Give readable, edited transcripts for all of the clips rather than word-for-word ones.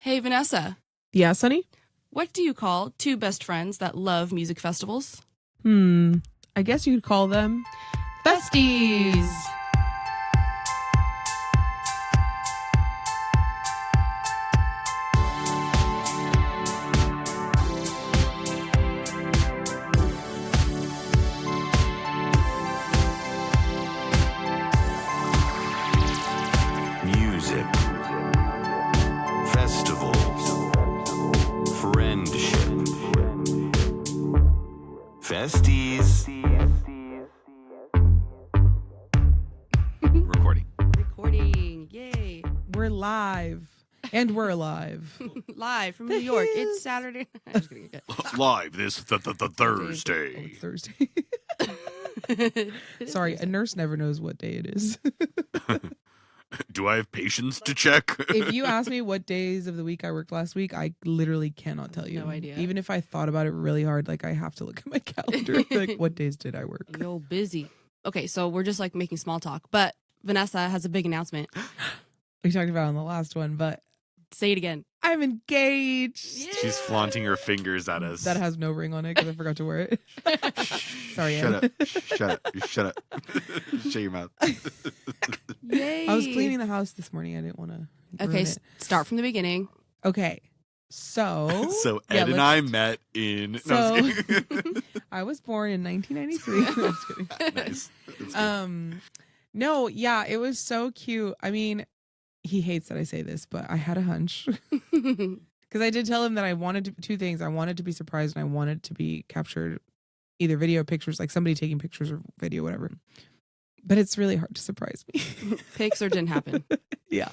Hey, Vanessa. Yeah, Sonny? What do you call two best friends that love music festivals? I guess you could call them Festies. Music, festivals, friendship, Festies. Recording. Yay. We're live. And we're alive. Live from New York. It's Saturday. I'm just kidding. Live this Thursday. Oh, it's Thursday. Sorry, a nurse never knows what day it is. Do I have patience to check? If you ask me what days of the week I worked last week, I literally cannot tell you. No idea. Even if I thought about it really hard, like I have to look at my calendar. Like, what days did I work? Yo, busy. Okay, so we're just like making small talk, but Vanessa has a big announcement. We talked about it on the last one, but Say it again. I'm engaged. Yeah. She's flaunting her fingers at us. That has no ring on it because I forgot to wear it. Sorry, Shut Anne. up. Shut up. Shut up. Shut your mouth. Yay. I was cleaning the house this morning. I didn't want to. Okay, start from the beginning. Okay. So Ed and I met in. So- No, I was kidding. I was born in 1993. No, I'm just kidding. Nice. That's good. No, yeah, it was so cute. I mean, he hates that I say this, but I had a hunch because I did tell him that I wanted two things. I wanted to be surprised and I wanted to be captured, either video, pictures, like somebody taking pictures or video, whatever. But it's really hard to surprise me. Pics or didn't happen. Yeah.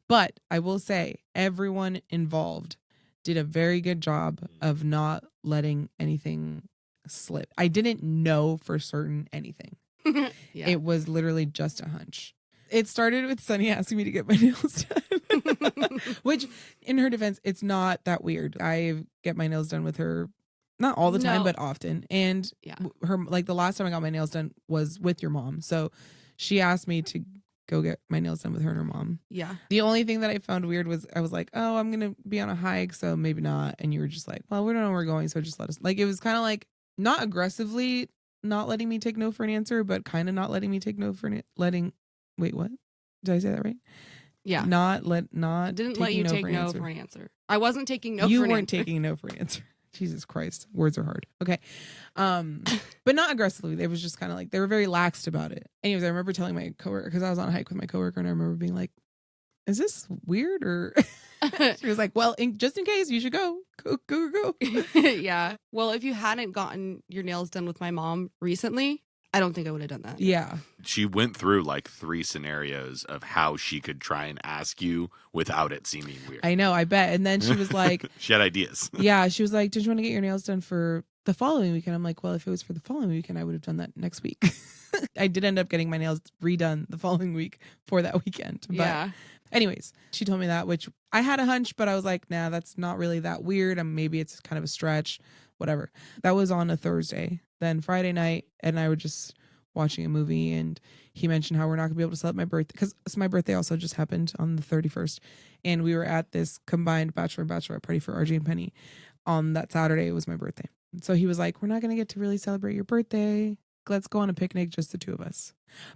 But I will say everyone involved did a very good job of not letting anything slip. I didn't know for certain anything. Yeah. It was literally just a hunch. It started with Sunny asking me to get my nails done, which in her defense, it's not that weird. I get my nails done with her, not all the time, No. but often. And Yeah. her, like the last time I got my nails done was with your mom. So she asked me to go get my nails done with her and her mom. Yeah. The only thing that I found weird was I was like, oh, I'm going to be on a hike, so maybe not. And you were just like, well, we don't know where we're going, so just let us. Like, it was kind of like not aggressively not letting me take no for an answer, but kind of not letting me take no for wait, what? Did I say that right? Yeah. Not Didn't let taking you no take for an no answer. for an answer. I wasn't taking no You for an weren't answer. taking no for an answer. Jesus Christ. Words are hard. Okay. But not aggressively. They was just kind of like, they were very laxed about it. Anyways, I remember telling my coworker, because I was on a hike with my coworker, and I remember being like, is this weird? Or she was like, well, just in case, you should go. Go. Yeah. Well, if you hadn't gotten your nails done with my mom recently, I don't think I would have done that. Yeah. She went through like 3 scenarios of how she could try and ask you without it seeming weird. I know, I bet. And then she was like, She had ideas. yeah, she was like, did you want to get your nails done for the following weekend? I'm like, well, if it was for the following weekend, I would have done that next week. I did end up getting my nails redone the following week for that weekend. But Yeah. anyways, she told me that, which I had a hunch, but I was like, nah, that's not really that weird. Maybe it's kind of a stretch, whatever. That was on a Thursday. Then Friday night, Ed and I were just watching a movie, and he mentioned how we're not going to be able to celebrate my birthday because my birthday also just happened on the 31st. And we were at this combined bachelor and bachelorette party for RJ and Penny on that Saturday. It was my birthday. So he was like, we're not going to get to really celebrate your birthday. Let's go on a picnic, just the two of us.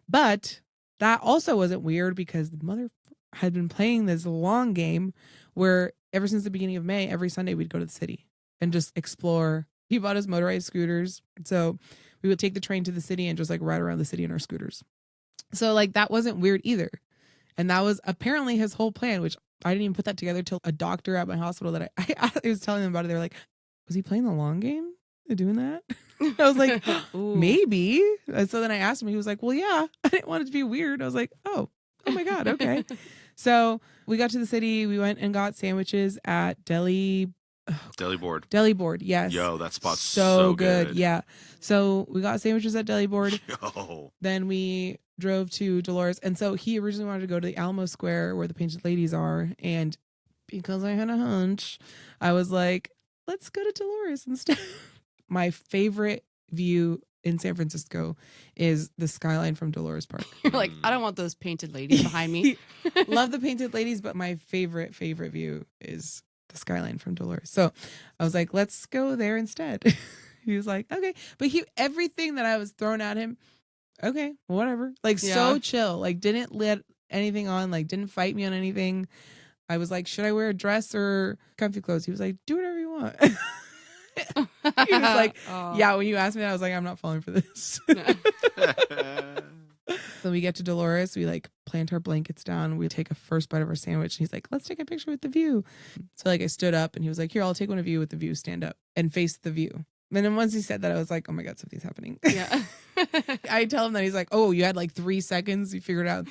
But that also wasn't weird because the mother had been playing this long game where ever since the beginning of May, every Sunday we'd go to the city and just explore. He bought us motorized scooters. So we would take the train to the city and just like ride around the city in our scooters. So like that wasn't weird either. And that was apparently his whole plan, which I didn't even put that together till a doctor at my hospital that I was telling them about it. They were like, was he playing the long game? Doing that? I was like, Ooh. maybe. And so then I asked him, he was like, well, yeah, I didn't want it to be weird. I was like, oh my God. Okay. So we got to the city. We went and got sandwiches at Deli Board. Yes. Yo, that spot's so so good. Yeah. So we got sandwiches at Deli Board. Yo. Then we drove to Dolores. And so he originally wanted to go to the Alamo Square where the Painted Ladies are. And because I had a hunch, I was like, let's go to Dolores instead. My favorite view in San Francisco is the skyline from Dolores Park. You're like, I don't want those painted ladies behind me. Love the painted ladies, but my favorite view is the skyline from Dolores. So I was like, let's go there instead. He was like, okay. But everything that I was throwing at him, okay, whatever. Like so chill. Like didn't let anything on, like didn't fight me on anything. I was like, should I wear a dress or comfy clothes? He was like, do whatever you want. He was like, yeah, when you asked me that, I was like, I'm not falling for this. So we get to Dolores, we like plant our blankets down, we take a first bite of our sandwich, and he's like, let's take a picture with the view. So like I stood up and he was like, here, I'll take one of you with the view, stand up and face the view. And then once he said that, I was like, oh my God, something's happening. Yeah. I tell him that, he's like, oh, you had like 3 seconds, you figured it out.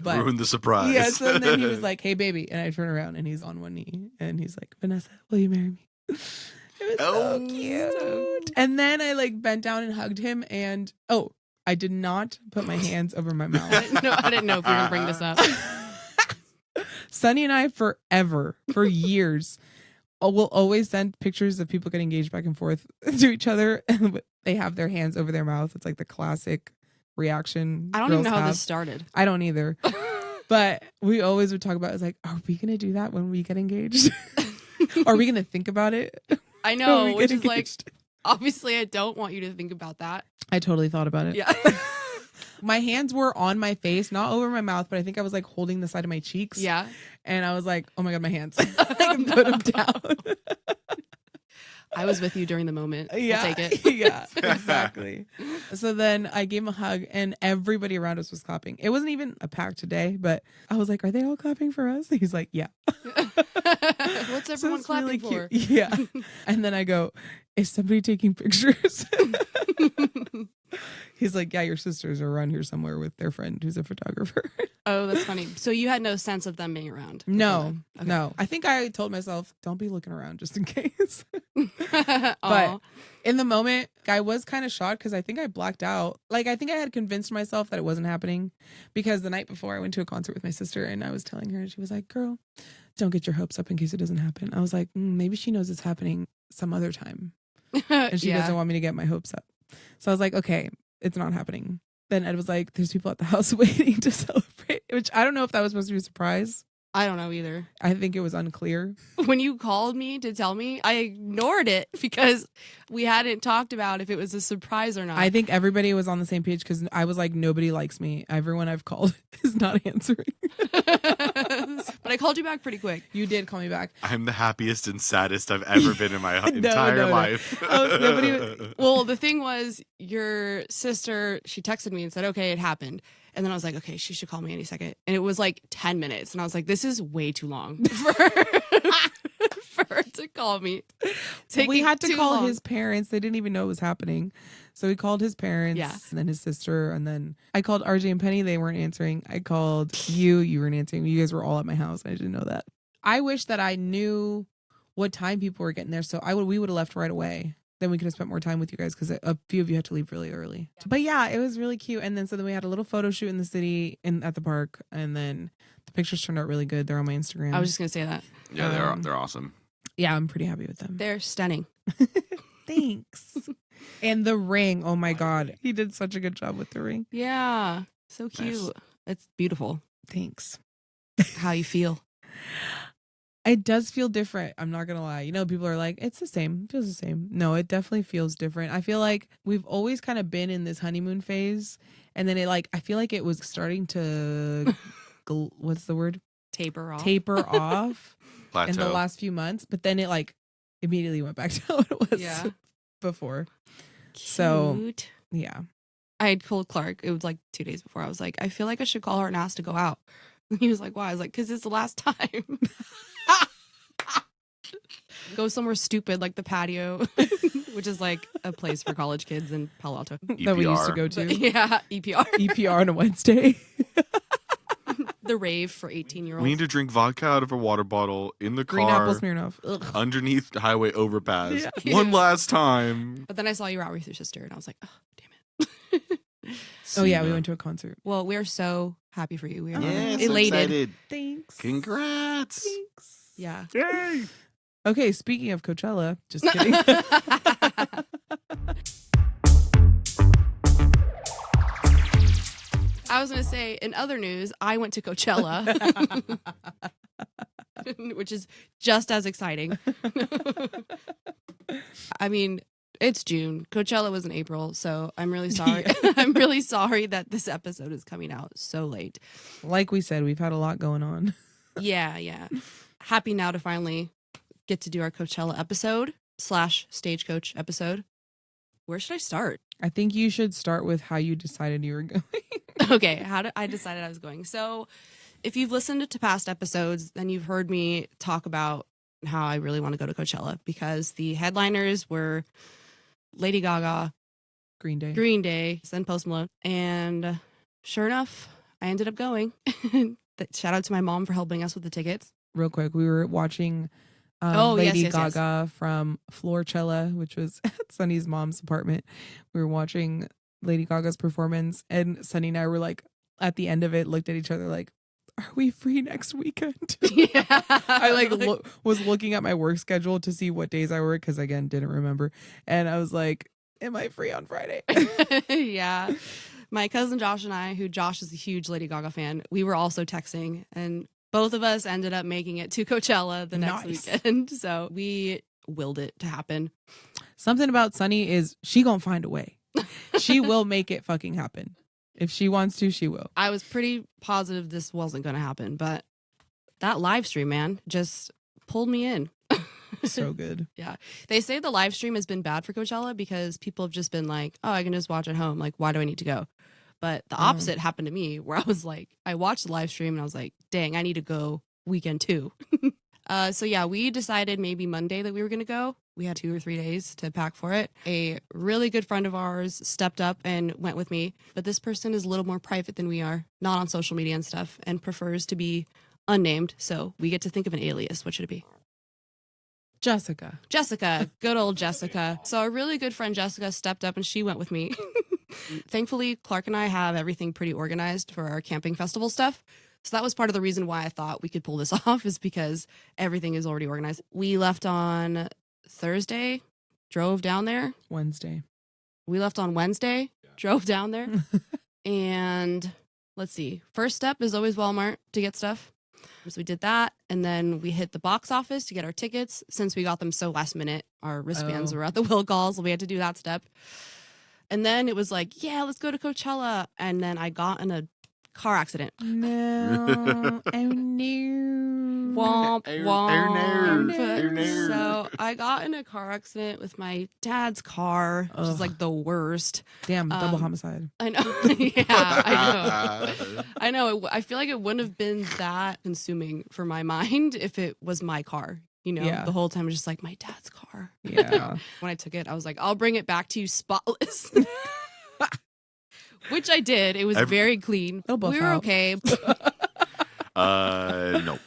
But ruined the surprise. yeah, so then he was like, hey baby, and I turn around and he's on one knee and he's like, Vanessa, will you marry me? It was so cute. And then I like bent down and hugged him, and I did not put my hands over my mouth. I didn't know if you were gonna bring this up. Sunny and I for years, will always send pictures of people getting engaged back and forth to each other, and they have their hands over their mouth. It's like the classic reaction. I don't even know how this started. I don't either. But we always would talk about, it's like, are we gonna do that when we get engaged? Are we gonna think about it? I know, which is like, obviously I don't want you to think about that. I totally thought about it. Yeah. My hands were on my face, not over my mouth, but I think I was like holding the side of my cheeks. Yeah. And I was like, oh my God, my hands. I can put them down. I was with you during the moment. Yeah. I'll take it. Yeah, exactly. So then I gave him a hug and everybody around us was clapping. It wasn't even a packed day, but I was like, are they all clapping for us? He's like, yeah. What's everyone clapping really for? Cute. Yeah. And then I go, is somebody taking pictures? He's like, yeah, your sisters are around here somewhere with their friend who's a photographer. Oh, that's funny. So you had no sense of them being around? No, okay. No. I think I told myself, don't be looking around just in case. But in the moment, I was kind of shocked because I think I blacked out. Like, I think I had convinced myself that it wasn't happening because the night before I went to a concert with my sister and I was telling her, and she was like, girl, don't get your hopes up in case it doesn't happen. I was like, maybe she knows it's happening some other time. And she doesn't want me to get my hopes up. So I was like, okay, it's not happening. Then Ed was like, there's people at the house waiting to celebrate, which I don't know if that was supposed to be a surprise. I don't know either. I think it was unclear. When you called me to tell me, I ignored it because we hadn't talked about if it was a surprise or not. I think everybody was on the same page because I was like, nobody likes me. Everyone I've called is not answering. But I called you back pretty quick. You did call me back. I'm the happiest and saddest I've ever been in my entire life. Well, the thing was, your sister, she texted me and said, okay, it happened. And then I was like, okay, she should call me any second. And it was like 10 minutes. And I was like, this is way too long for her to call me. We had to call long. his parents. They didn't even know it was happening. So we called his parents, and then his sister. And then I called RJ and Penny. They weren't answering. I called you. You weren't answering. You guys were all at my house. I didn't know that. I wish that I knew what time people were getting there. So we would have left right away. Then we could have spent more time with you guys because a few of you had to leave really early. But yeah, it was really cute. And then so then we had a little photo shoot in the city at the park. And then the pictures turned out really good. They're on my Instagram. I was just going to say that. Yeah, they're awesome. Yeah, I'm pretty happy with them. They're stunning. Thanks. And the ring. Oh my God. He did such a good job with the ring. Yeah. So cute. Nice. It's beautiful. Thanks. How you feel? It does feel different. I'm not going to lie. You know, people are like, it's the same. It feels the same. No, it definitely feels different. I feel like we've always kind of been in this honeymoon phase. And then I feel like it was starting to, what's the word? Taper off Plateau. in the last few months. But then it immediately went back to what it was before. Cute. So, yeah. I had told Clark, it was like 2 days before. I was like, I feel like I should call her and ask to go out. And he was like, why? I was like, because it's the last time. Go somewhere stupid like the patio, which is like a place for college kids in Palo Alto that we used to go to. But, yeah, EPR on a Wednesday. The rave for 18-year-olds. We need to drink vodka out of a water bottle in the Green car. apple Smirnoff. Ugh. Underneath the highway overpass. Yeah. One last time. But then I saw you were out with your sister, and I was like, oh, damn it. Oh, yeah, we went to a concert. Well, we're so happy for you. We are Yeah, so elated. excited. Thanks. Congrats. Thanks. Yeah. Yay. Okay, speaking of Coachella, just kidding. I was going to say, in other news, I went to Coachella, which is just as exciting. I mean, it's June. Coachella was in April, so I'm really sorry. Yeah. I'm really sorry that this episode is coming out so late. Like we said, we've had a lot going on. Yeah. Happy now to finally get to do our Coachella episode / Stagecoach episode. Where should I start? I think you should start with how you decided you were going. Okay, how did I decided I was going? So, if you've listened to past episodes, then you've heard me talk about how I really want to go to Coachella because the headliners were Lady Gaga, Green Day, then Post Malone, and sure enough, I ended up going. Shout out to my mom for helping us with the tickets. Real quick, we were watching Lady Gaga from Floorchella, which was at Sunny's mom's apartment. We were watching Lady Gaga's performance, and Sunny and I were like, at the end of it, looked at each other like, are we free next weekend? Yeah. I was looking at my work schedule to see what days I work because, again, didn't remember. And I was like, am I free on Friday? Yeah. My cousin Josh and I, who Josh is a huge Lady Gaga fan, we were also texting, and both of us ended up making it to Coachella the next weekend. So we willed it to happen. Something about Sunny is she gonna find a way. She will make it fucking happen. If she wants to, she will. I was pretty positive this wasn't going to happen, but that live stream, man, just pulled me in. So good. Yeah. They say the live stream has been bad for Coachella because people have just been like, oh, I can just watch at home. Like, why do I need to go? But the opposite happened to me where I was like, I watched the live stream and I was like, dang, I need to go weekend too. So yeah, we decided maybe Monday that we were going to go. We had 2 or 3 days to pack for it. A really good friend of ours stepped up and went with me. But this person is a little more private than we are, not on social media and stuff, and prefers to be unnamed. So we get to think of an alias. What should it be? Jessica. Good old Jessica. So a really good friend, Jessica, stepped up and she went with me. Thankfully, Clark and I have everything pretty organized for our camping festival stuff. So that was part of the reason why I thought we could pull this off is because everything is already organized. We left on Thursday, drove down there. Wednesday. We left on Wednesday, drove down there. And let's see. First step is always Walmart to get stuff. So we did that. And then we hit the box office to get our tickets. Since we got them so last minute, our wristbands were at the will calls. So we had to do that step. And then it was like, yeah, let's go to Coachella. And then I got in a car accident. No. Oh, no. Womp, womp. No. So I got in a car accident with my dad's car, which is like the worst. Damn, double homicide. I know. Yeah, I know. I feel like it wouldn't have been that consuming for my mind if it was my car. You know, Yeah. the whole time I was just like, my dad's car. Yeah. When I took it, I was like, I'll bring it back to you spotless. Which I did. It was very clean. It'll buff We were out. okay. No.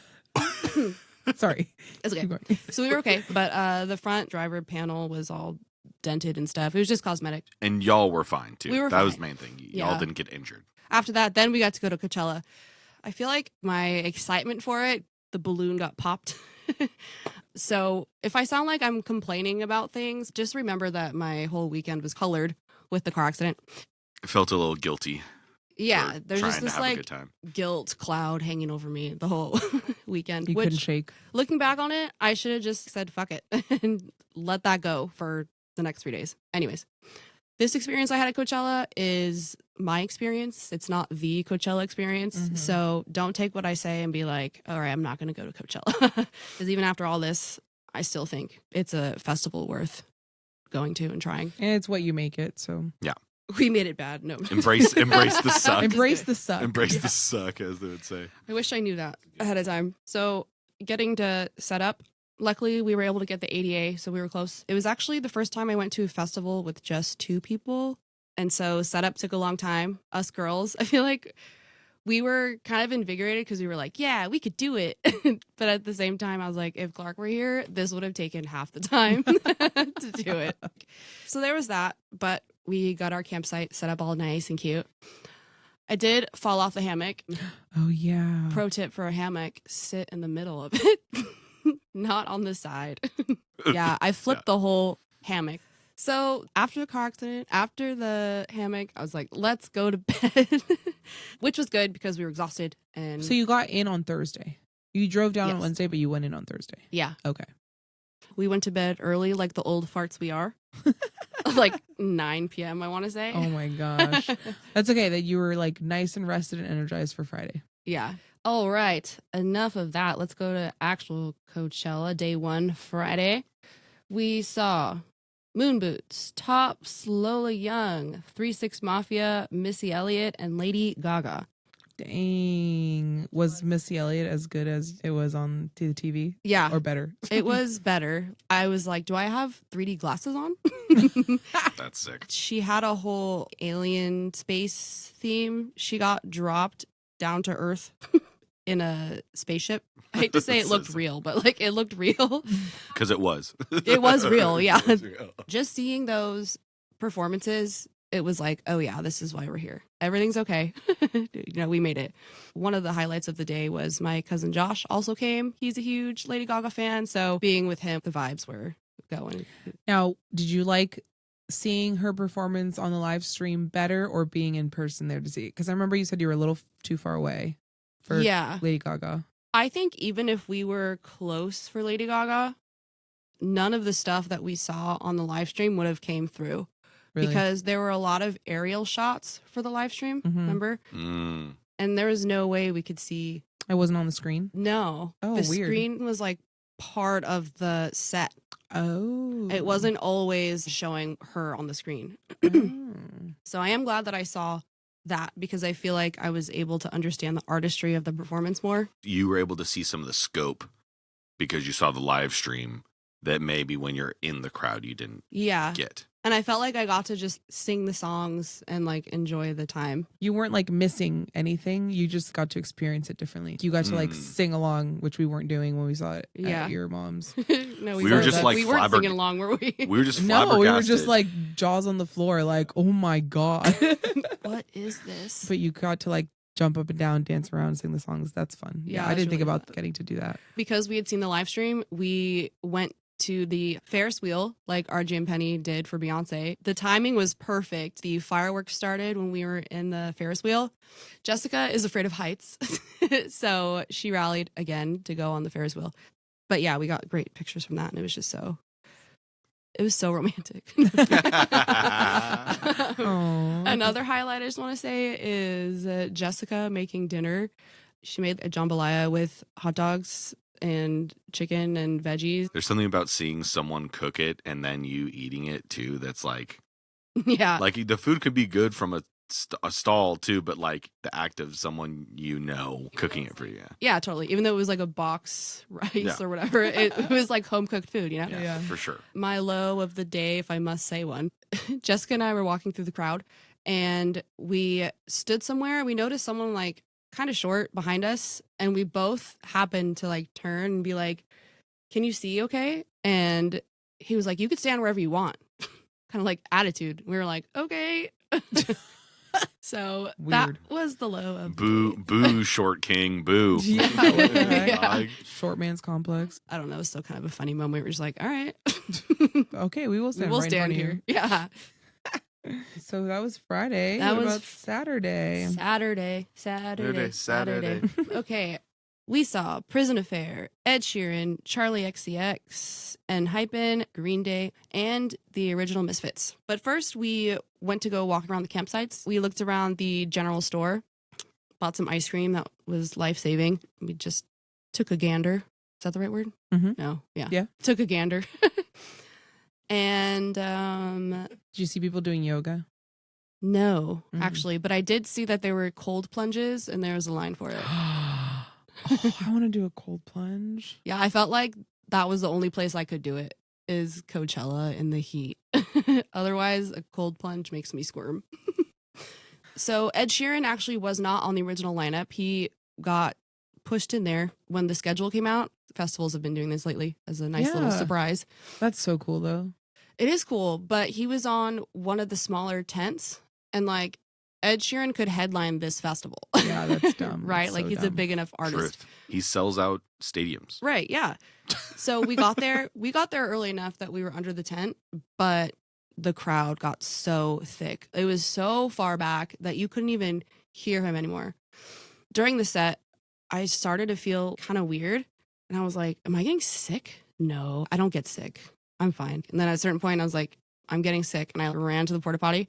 Sorry. It's okay. Keep going. So we were okay. But the front driver panel was all dented and stuff. It was just cosmetic. And y'all were fine too. We were That was the fine. main thing. Yeah. Y'all didn't get injured. After that, then we got to go to Coachella. I feel like my excitement for it, the balloon got popped. So if I sound like I'm complaining about things, just remember that my whole weekend was colored with the car accident. I felt a little guilty. Yeah, for there's trying just to this have a like good time. guilt cloud hanging over me the whole weekend. You which, couldn't shake. looking back on it, I should have just said fuck it and let that go for the next 3 days. Anyways, this experience I had at Coachella is my experience. It's not the Coachella experience. Mhm. So don't take what I say and be like, all right, I'm not going to go to Coachella. Because even after all this, I still think it's a festival worth going to and trying. And it's what you make it, so. We made it bad. No. Embrace the suck. Embrace the suck. Embrace the suck, as they would say. I wish I knew that ahead of time. So getting to set up, luckily we were able to get the ADA, so we were close. It was actually the first time I went to a festival with just 2 people. And so setup took a long time. Us girls, I feel like we were kind of invigorated because we were like, yeah, we could do it. But at the same time, I was like, if Clark were here, this would have taken half the time to do it. So there was that. But we got our campsite set up all nice and cute. I did fall off the hammock. Oh, yeah. Pro tip for a hammock, sit in the middle of it, not on the side. Yeah, I flipped the whole hammock. So after the car accident, after the hammock, I was like, let's go to bed. which was good because we were exhausted. And So you got in on Thursday. You drove down on Yes. Wednesday, but you went in on Thursday. yeah, Okay. we went to bed early, like the old farts we are. Like 9 p.m. I want to say. Oh my gosh. That's okay that you were like nice and rested and energized for Friday. Yeah. All right. Enough of that. Let's go to actual Coachella, day 1, Friday. We saw Moon Boots, Tops, Lola Young, 3-6 Mafia, Missy Elliot, and Lady Gaga. Dang. Was Missy Elliott as good as it was on the TV? Yeah. Or better? It was better. I was like, do I have 3D glasses on? That's sick. She had a whole alien space theme. She got dropped down to Earth in a spaceship. I hate to say it looked real, but like it looked real. Because it was. It was real, yeah. It was real. Just seeing those performances, it was like, oh yeah, this is why we're here. Everything's okay. We made it. One of the highlights of the day was my cousin Josh also came. He's a huge Lady Gaga fan. So being with him, the vibes were going. Now, did you like seeing her performance on the live stream better or being in person there to see it? Because I remember you said you were a little too far away for Yeah. Lady Gaga. I think even if we were close for Lady Gaga, none of the stuff that we saw on the live stream would have came through. Really? Because there were a lot of aerial shots for the live stream, Mhm. remember? Mm. And there was no way we could see. I wasn't on the screen. No. Oh, the weird. screen was like part of the set. Oh. It wasn't always showing her on the screen. Oh. So I am glad that I saw that because I feel like I was able to understand the artistry of the performance more. You were able to see some of the scope because you saw the live stream that maybe when you're in the crowd you didn't Yeah. get. And I felt like I got to just sing the songs and like enjoy the time. You weren't like missing anything. You just got to experience it differently. You got to like sing along, which we weren't doing when we saw it Yeah. at your mom's. No, We were just, like, we weren't flabberg- singing along, were we? We were just No, we were just flabbergasted. like jaws on the floor, like, oh my God. What is this? But you got to like jump up and down, dance around, sing the songs. That's fun. Yeah, I that's didn't think really about fun. getting to do that. Because we had seen the live stream, we went to the Ferris wheel like RJ and Penny did for Beyonce. The timing was perfect. The fireworks started when we were in the Ferris wheel. Jessica is afraid of heights, so she rallied again to go on the Ferris wheel. But yeah, we got great pictures from that, and it was so romantic. Aw. Another highlight I just want to say is Jessica making dinner. She made a jambalaya with hot dogs and chicken and veggies. There's something about seeing someone cook it and then you eating it too. That's like Yeah. the food could be good from a stall too, but like the act of someone cooking it for you. Yeah, totally. Even though it was like a box rice Yeah. or whatever, it was like home cooked food, you know? Yeah, Yeah. for sure. My low of the day, if I must say one, Jessica and I were walking through the crowd and we stood somewhere and we noticed someone like kind of short behind us. And we both happened to like turn and be like, can you see okay? And he was like, you could stand wherever you want. Kind of like attitude. We were like, okay. So Weird. that was the low of the Boo, day. boo, short king, boo. Yeah, what the heck? Yeah. Short man's complex. I don't know. It's still kind of a funny moment. We're just like, all right, Okay, we will we stand will right in stand front of here. Yeah. you. So that was Friday. That What was about Saturday? Saturday. Okay. We saw Prison Affair, Ed Sheeran, Charlie XCX, Enhypen, Green Day, and the original Misfits. But first, we went to go walk around the campsites. We looked around the general store, bought some ice cream that was life-saving. We just took a gander. Is that the right word? Mhm. No. Yeah. Yeah. Took a gander. And Did you see people doing yoga? no, Mm. actually. But I did see that there were cold plunges and there was a line for it. Oh, I want to do a cold plunge. Yeah, I felt like that was the only place I could do it is Coachella in the heat. Otherwise, a cold plunge makes me squirm. So Ed Sheeran actually was not on the original lineup. He got pushed in there when the schedule came out. Festivals have been doing this lately as a nice little Yeah. surprise. That's so cool, though. It is cool, but he was on one of the smaller tents and like Ed Sheeran could headline this festival. Yeah, that's dumb. Right? That's Like so he's a dumb. big enough artist. Truth. He sells out stadiums. Right, yeah. So we got there. We got there early enough that we were under the tent, but the crowd got so thick. It was so far back that you couldn't even hear him anymore. During the set, I started to feel kind of weird. And I was like, am I getting sick? No, I don't get sick. I'm fine. And then at a certain point, I was like, I'm getting sick. And I ran to the porta potty.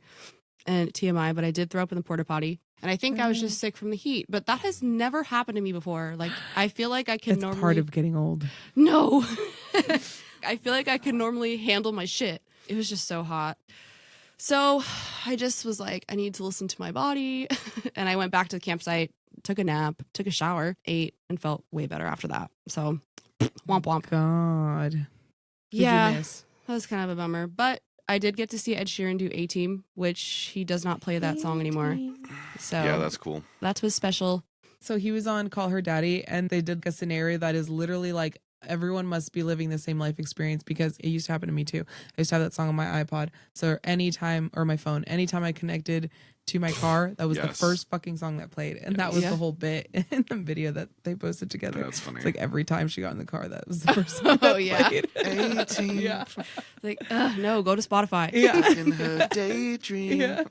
And TMI, but I did throw up in the porta potty. And I think I was just sick from the heat. But that has never happened to me before. Like, I feel like I can It's normally... part of getting old. No. I feel like I can normally handle my shit. It was just so hot. So I just was like, I need to listen to my body. And I went back to the campsite, took a nap, took a shower, ate, and felt way better after that. So, womp womp. God. Who'd Yeah, you miss? that was kind of a bummer. But I did get to see Ed Sheeran do A-Team, which he does not play that song anymore. So Yeah, that's cool. that was special. So he was on Call Her Daddy, and they did a scenario that is literally like everyone must be living the same life experience, because it used to happen to me too. I used to have that song on my iPod. So anytime, or my phone, anytime I connected to my car, that was the first fucking song that played. And that was the whole bit in the video that they posted together. That's funny. It's like every time she got in the car, that was the first song that played. 18. Yeah. Like, no, go to Spotify. Yeah. In her daydream. Yeah.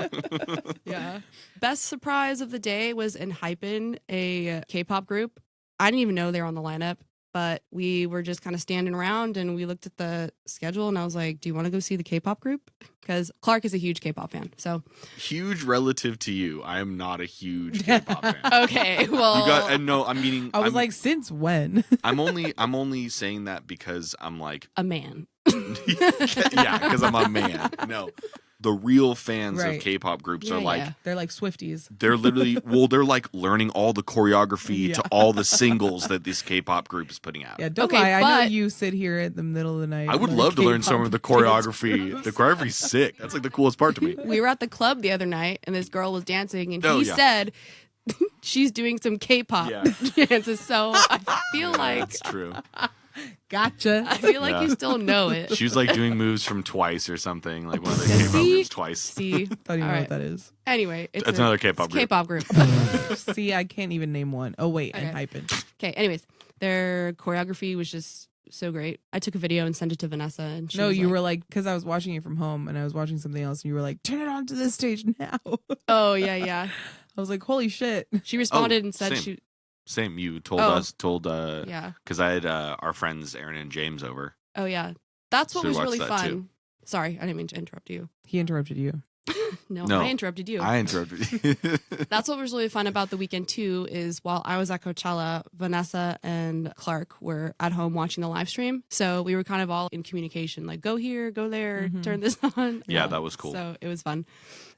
Yeah. Best surprise of the day was Enhypen, a K-pop group. I didn't even know they were on the lineup, but we were just kind of standing around and we looked at the schedule and I was like, do you want to go see the K-pop group? Because Clark is a huge K-pop fan. So Huge relative to you. I am not a huge K-pop fan. okay, well, You got, and no, I'm meaning. I was I'm, like, since when? I'm only saying that because I'm like, a man. yeah, because I'm a man. No, the real fans Right. of K-pop groups Yeah, are like, yeah. They're like Swifties. they're literally, they're like learning all the choreography to all the singles that this K-pop group is putting out. Yeah, don't Okay, lie. I know but- you sit here in the middle of the night. I would and love to learn K-pop some of the dance choreography. moves. The choreography's sick. That's like the coolest part to me. We were at the club the other night and this girl was dancing and Oh, he yeah. said she's doing some K-pop Yeah. dances. So I feel like That's true. Gotcha. I feel like Yeah. you still know it. She was like doing moves from Twice or something, like one of the Yeah, K-pop see? groups Twice. See, Don't even All know right. what that is. Anyway, it's That's another K-pop group. K-pop group. See, I can't even name one. Oh wait, Okay. Enhypen. Okay, anyways, their choreography was just so great. I took a video and sent it to Vanessa. And she No, was you like, were like, because I was watching it from home and I was watching something else, and you were like, turn it on to this stage now. oh, yeah, yeah. I was like, holy shit. She responded and said same. she, Same. You told Oh. us, yeah. because I had our friends Aaron and James over. Oh, yeah. That's what So we was watched really that, fun. too. Sorry, I didn't mean to interrupt you. He interrupted you. No, No, I interrupted you. I interrupted. That's what was really fun about the weekend too, is while I was at Coachella, Vanessa and Clark were at home watching the live stream. So we were kind of all in communication, like go here, go there, Mhm. turn this on. Yeah, that was cool. So it was fun.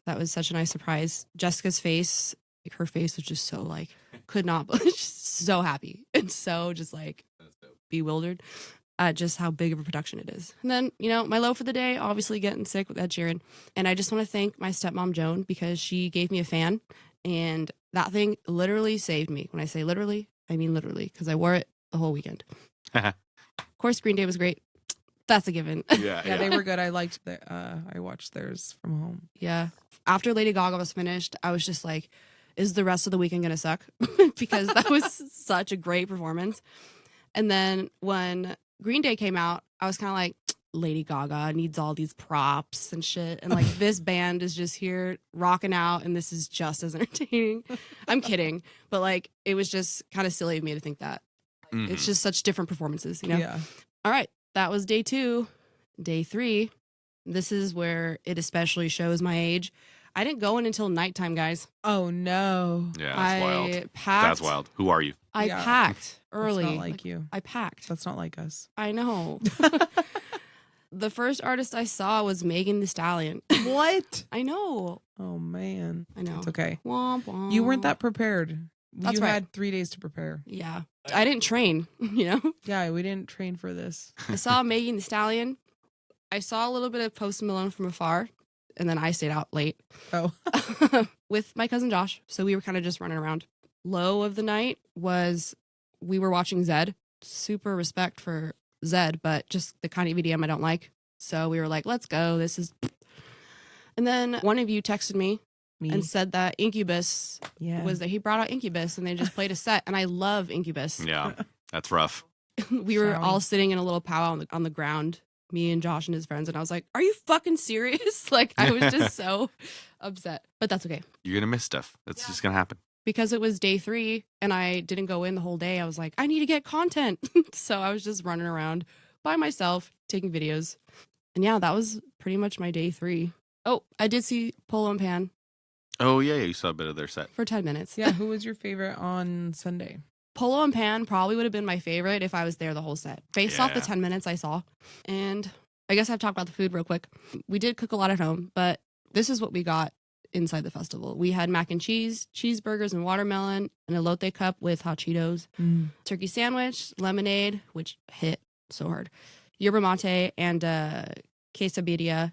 That was such a nice surprise. Jessica's face, like her face was just so like, could not, just so happy and so just like bewildered at just how big of a production it is. And then, you know, my low for the day, obviously getting sick with Ed Sheeran. And I just want to thank my stepmom, Joan, because she gave me a fan. And that thing literally saved me. When I say literally, I mean literally, because I wore it the whole weekend. Of course, Green Day was great. That's a given. Yeah, they were good. I liked I watched theirs from home. Yeah. After Lady Gaga was finished, I was just like, is the rest of the weekend going to suck? Because that was such a great performance. And then when Green Day came out, I was kind of like, Lady Gaga needs all these props and shit. And like this band is just here rocking out and this is just as entertaining. I'm kidding. But like it was just kind of silly of me to think that. Mhm. It's just such different performances, you know? Yeah. All right. That was day 2. Day 3. This is where it especially shows my age. I didn't go in until nighttime, guys. Oh no. Yeah, that's I wild. packed. That's wild. Who are you? I Yeah. packed early. That's not like you. I packed. That's not like us. I know. The first artist I saw was Megan Thee Stallion. What? I know. Oh man. I know. It's okay. Womp, womp. You weren't that prepared. That's you right. had 3 days to prepare. Yeah. I didn't train, you know? Yeah, we didn't train for this. I saw Megan Thee Stallion. I saw a little bit of Post Malone from afar, and then I stayed out late Oh. with my cousin Josh. So we were kind of just running around. Low of the night was we were watching Zedd. Super respect for Zedd, but just the kind of EDM I don't like. So we were like, let's go. This is. And then one of you texted me and said that Incubus Yeah. was that he brought out Incubus and they just played a set. And I love Incubus. Yeah, that's rough. We were Shall we? all sitting in a little powwow on the ground me and Josh and his friends. And I was like, are you fucking serious? Like, I was just so upset. But that's okay. You're going to miss stuff. That's just going to happen. Because it was day 3 and I didn't go in the whole day. I was like, I need to get content. So I was just running around by myself, taking videos. And yeah, that was pretty much my day 3. Oh, I did see Polo and Pan Oh, yeah. You saw a bit of their set. for 10 minutes. Yeah, who was your favorite on Sunday? Polo and Pan probably would have been my favorite if I was there the whole set, based off the Yeah. 10 minutes I saw. And I guess I've talked about the food real quick. We did cook a lot at home, but this is what we got inside the festival. We had mac and cheese, cheeseburgers and watermelon, an elote cup with hot Cheetos, turkey sandwich, lemonade, which hit so hard, yerba mate, and quesadilla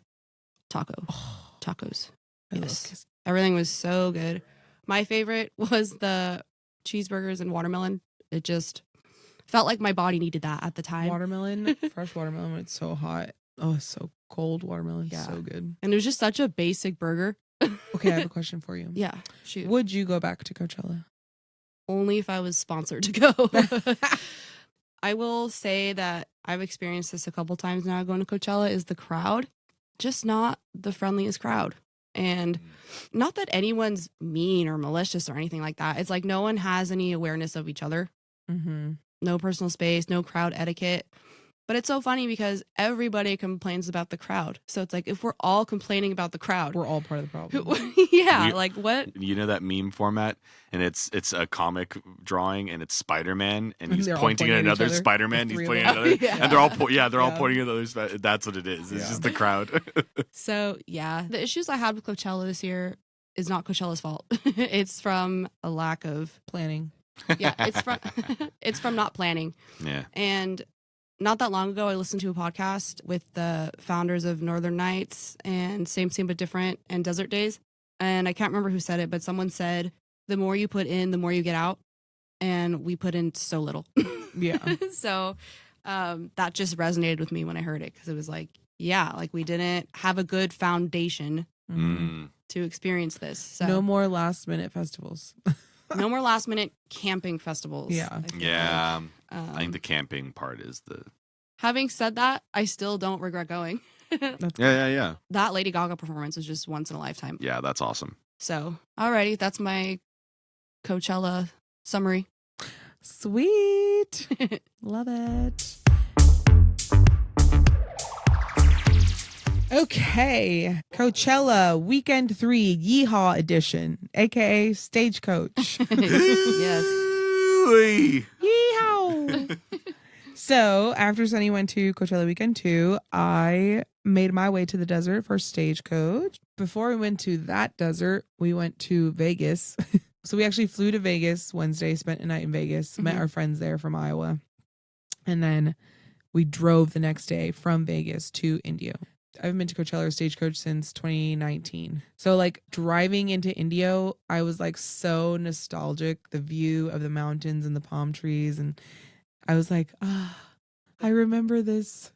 tacos. I love Yes. Everything was so good. My favorite was the cheeseburgers and watermelon. It just felt like my body needed that at the time. watermelon, fresh watermelon when it's so hot. Oh, it's so cold. Watermelon, Yeah. so good. And it was just such a basic burger. Okay, I have a question for you. Yeah, shoot. Would you go back to Coachella? Only if I was sponsored to go. I will say that I've experienced this a couple times now going to Coachella is the crowd. Just not the friendliest crowd. And not that anyone's mean or malicious or anything like that. It's like no one has any awareness of each other. Mm-hmm. No personal space, no crowd etiquette. But it's so funny because everybody complains about the crowd. So it's like if we're all complaining about the crowd, We're all part of the problem. yeah, We- like what? You know that meme format, and it's a comic drawing, and it's Spider-Man, and he's They're all pointing at pointing at each another other. Spider-Man. The He's three pointing of at them. another, Yeah. and they're all Yeah. pointing at others. That's what it is. It's Yeah. just the crowd. So yeah, the issues I had with Coachella this year is not Coachella's fault. It's from a lack of Planning. yeah. It's from not planning. Yeah. And not that long ago, I listened to a podcast with the founders of Northern Nights and Same But Different and Desert Days. And I can't remember who said it, but someone said, the more you put in, the more you get out. And we put in so little. Yeah. So that just resonated with me when I heard it because it was like, yeah, like we didn't have a good foundation Mm. to experience this. So No more last minute festivals. no more last minute camping festivals. Yeah. I feel Yeah. like. I think the camping part is the. Having said that, I still don't regret going. That's Yeah. That Lady Gaga performance was just once in a lifetime. Yeah, that's awesome. So, alrighty, that's my Coachella summary. sweet. Love it. Okay, Coachella Weekend 3 Yeehaw Edition, aka Stagecoach. Yes. Ooh-wee. Yeehaw! So after Sunny went to Coachella Weekend 2, I made my way to the desert for Stagecoach. Before we went to that desert, we went to Vegas. So we actually flew to Vegas Wednesday, spent a night in Vegas, met Mhm. our friends there from Iowa. And then we drove the next day from Vegas to Indio. I've been to Coachella or Stagecoach since 2019. So like driving into Indio, I was like so nostalgic. The view of the mountains and the palm trees. And I was like, I remember this.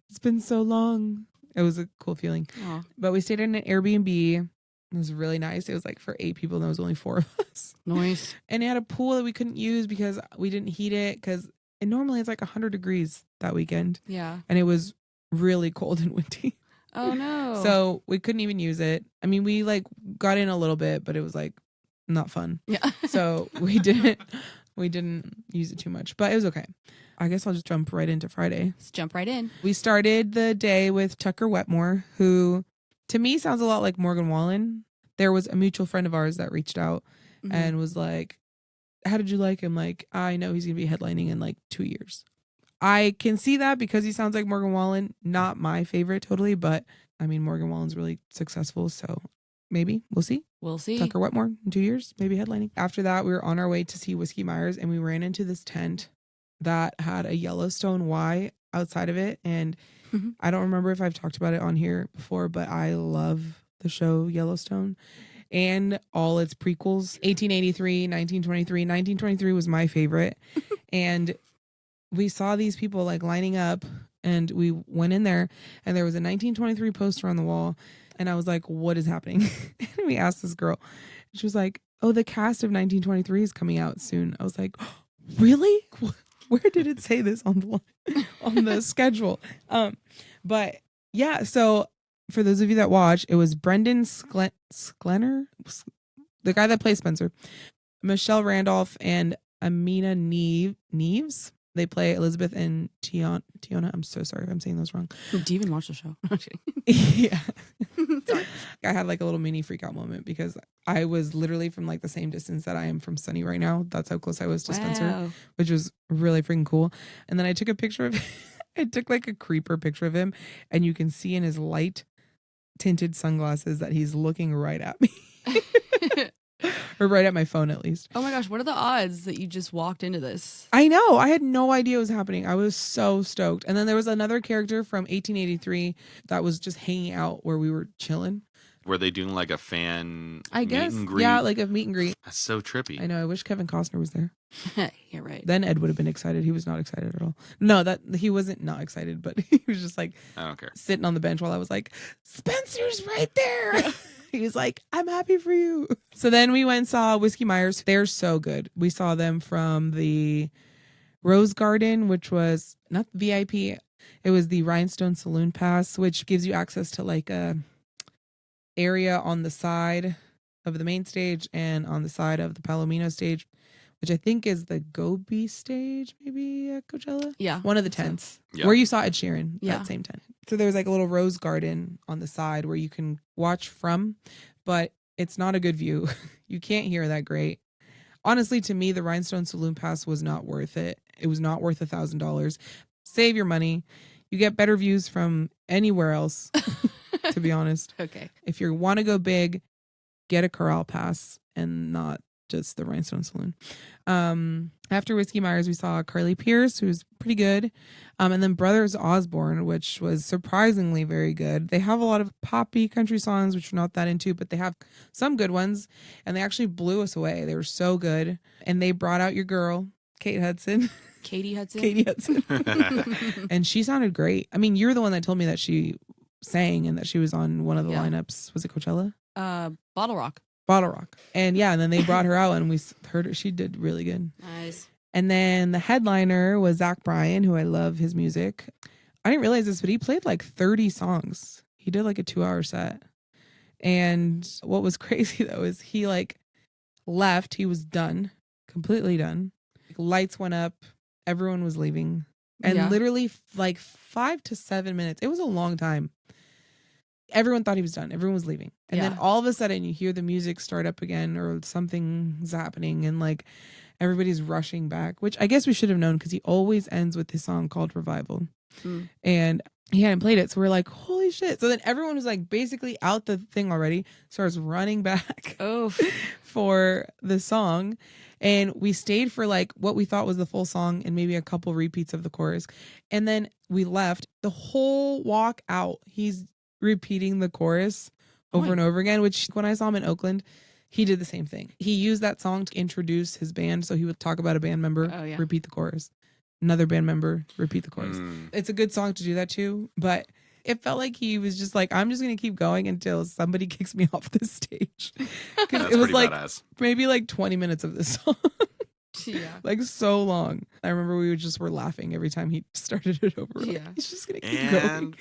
It's been so long. It was a cool feeling. Aw, But we stayed in an Airbnb. It was really nice. It was like for 8 people and there was only 4 of us. nice. And it had a pool that we couldn't use because we didn't heat it because normally it's like 100 degrees that weekend. Yeah. And it was really cold and windy. Oh no. So we couldn't even use it. I mean, we like got in a little bit, but it was like not fun. yeah. So we didn't use it too much, but it was okay. I guess I'll just jump right into Friday. Let's jump right in. We started the day with Tucker Wetmore, who to me sounds a lot like Morgan Wallen. There was a mutual friend of ours that reached out Mhm. and was like, how did you like him? Like, I know he's going to be headlining in like 2 years. I can see that because he sounds like Morgan Wallen. Not my favorite totally, but I mean, Morgan Wallen's really successful. So maybe we'll see. We'll see. Tucker Wetmore in 2 years, maybe headlining. After that, we were on our way to see Whiskey Myers and we ran into this tent that had a Yellowstone Y outside of it. And Mhm. I don't remember if I've talked about it on here before, but I love the show Yellowstone and all its prequels. 1883, 1923. 1923 was my favorite. And we saw these people like lining up and we went in there and there was a 1923 poster on the wall. And I was like, what is happening? And we asked this girl. She was like, oh, the cast of 1923 is coming out soon. I was like, really? Where did it say this on the schedule? But yeah, so for those of you that watch, it was Brendan Sklenner, the guy that plays Spencer, Michelle Randolph, and Amina Neves. They play Elizabeth and Tiona. I'm so sorry if I'm saying those wrong. Do you even watch the show? Yeah. Sorry. I had like a little mini freak out moment because I was literally from like the same distance that I am from Sunny right now. That's how close I was to Spencer, which was really freaking cool. And then I took a picture of I took like a creeper picture of him, and you can see in his light tinted sunglasses that he's looking right at me. Or right at my phone, at least. Oh my gosh, what are the odds that you just walked into this? I know. I had no idea what was happening. I was so stoked. And then there was another character from 1883 that was just hanging out where we were chilling. Were they doing like a fan I guess. meet and greet? Yeah, like a meet and greet. That's so trippy. I know. I wish Kevin Costner was there. Yeah, right. Then Ed would have been excited. He was not excited at all. No, that he wasn't not excited, but he was just like, I don't care. Sitting on the bench while I was like, Spencer's right there. He was like, I'm happy for you. So then we went and saw Whiskey Myers. They're so good. We saw them from the Rose Garden, which was not VIP. It was the Rhinestone Saloon Pass, which gives you access to like a area on the side of the main stage and on the side of the Palomino stage, which I think is the Gobi stage, maybe at Coachella. Yeah. One of the tents Yeah. where you saw Ed Sheeran, Yeah. that same tent. So there's like a little rose garden on the side where you can watch from, but it's not a good view. You can't hear that great. Honestly, to me, the Rhinestone Saloon Pass was not worth it. It was not worth $1,000. Save your money. You get better views from anywhere else, to be honest. Okay. If you want to go big, get a Corral Pass and not just the Rhinestone Saloon. After Whiskey Myers, we saw Carly Pierce, who's pretty good. And then Brothers Osborne, which was surprisingly very good. They have a lot of poppy country songs, which we're not that into, but they have some good ones. And they actually blew us away. They were so good. And they brought out your girl, Katie Hudson. Katie Hudson. And she sounded great. I mean, you're the one that told me that she sang and that she was on one of the lineups. Was it Coachella? Bottle Rock. And yeah, and then they brought her out and we heard her. She did really good. Nice. And then the headliner was Zach Bryan, who I love his music. I didn't realize this, but he played like 30 songs. He did like a 2-hour set. And what was crazy though is he like left. He was done, completely done. Lights went up. Everyone was leaving. And literally like 5 to 7 minutes. It was a long time. Everyone thought he was done. Everyone was leaving. And then all of a sudden you hear the music start up again or something's happening and like everybody's rushing back, which I guess we should have known because he always ends with his song called Revival. And he hadn't played it. So we're like, holy shit. So then everyone was like basically out the thing already, starts running back for the song. And we stayed for like what we thought was the full song and maybe a couple repeats of the chorus. And then we left. The whole walk out, he's repeating the chorus over and over again, which when I saw him in Oakland, he did the same thing. He used that song to introduce his band. So he would talk about a band member, repeat the chorus. Another band member, repeat the chorus. It's a good song to do that too, but it felt like he was just like, I'm just going to keep going until somebody kicks me off this stage. Because it was like maybe like 20 minutes of this song. Like so long. I remember we were laughing every time he started it over. Like, he's just going to keep going.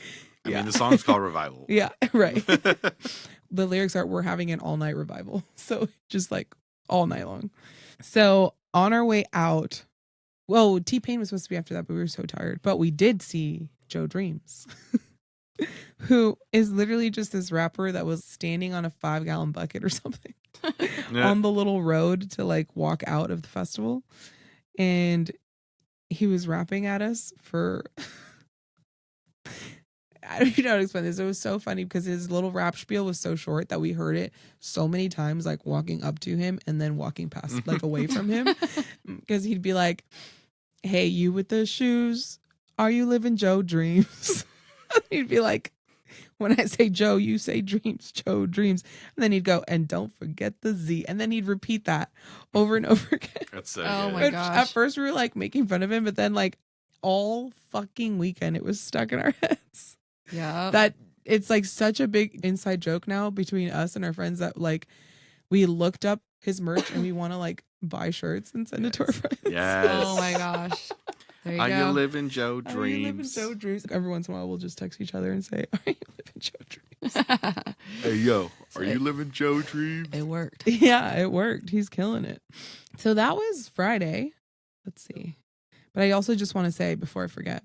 I mean, the song's called Revival. Yeah, right. The lyrics are, we're having an all-night revival. So just like all night long. So on our way out, well, T-Pain was supposed to be after that, but we were so tired. But we did see Joe Dreams, who is literally just this rapper that was standing on a 5-gallon bucket or something on the little road to like walk out of the festival. And he was rapping at us for... I don't even know how to explain this. It was so funny because his little rap spiel was so short that we heard it so many times, like walking up to him and then walking past, like away from him. Because he'd be like, hey, you with the shoes, are you living Joe Dreams? He'd be like, when I say Joe, you say dreams, Joe Dreams. And then he'd go, and don't forget the Z. And then he'd repeat that over and over again. That's so good. my gosh. At first we were like making fun of him, but then like all fucking weekend it was stuck in our heads. Yeah. That it's like such a big inside joke now between us and our friends that like we looked up his merch and we want to like buy shirts and send it to our friends. Yes. Oh my gosh. There you Are go. you living Joe Are you living dreams? Joe dreams? Every once in a while, we'll just text each other and say, "Are you living Joe dreams?" Hey, yo, are So you living Joe dreams? It worked. Yeah, it worked. He's killing it. So that was Friday. Let's see. But I also just want to say before I forget,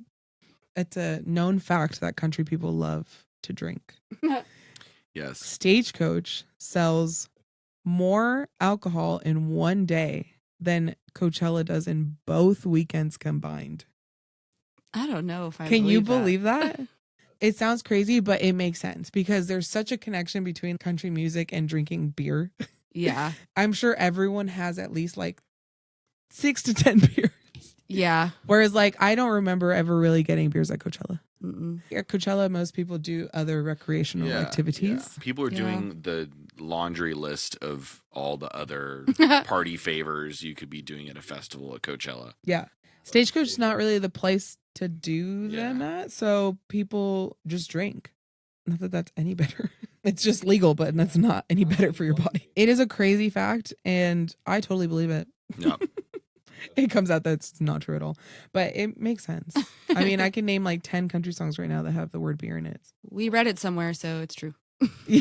it's a known fact that country people love to drink. Yes. Stagecoach sells more alcohol in one day than Coachella does in both weekends combined. I don't know if I Can you that. believe that? It sounds crazy, but it makes sense because there's such a connection between country music and drinking beer. Yeah. I'm sure everyone has at least like 6 to 10 beers. Yeah. Whereas like I don't remember ever really getting beers at Coachella. Mm-mm. At Coachella, most people do other recreational activities. Yeah. People are Yeah. doing the laundry list of all the other party favors you could be doing at a festival at Coachella. Yeah. Stagecoach is not really the place to do them at, so people just drink. Not that that's any better. It's just legal, but that's not any better for your body. It is a crazy fact, and I totally believe it. Yep. It comes out that's not true at all, but it makes sense. I mean, I can name like 10 country songs right now that have the word beer in it. We read it somewhere, so it's true. Yeah.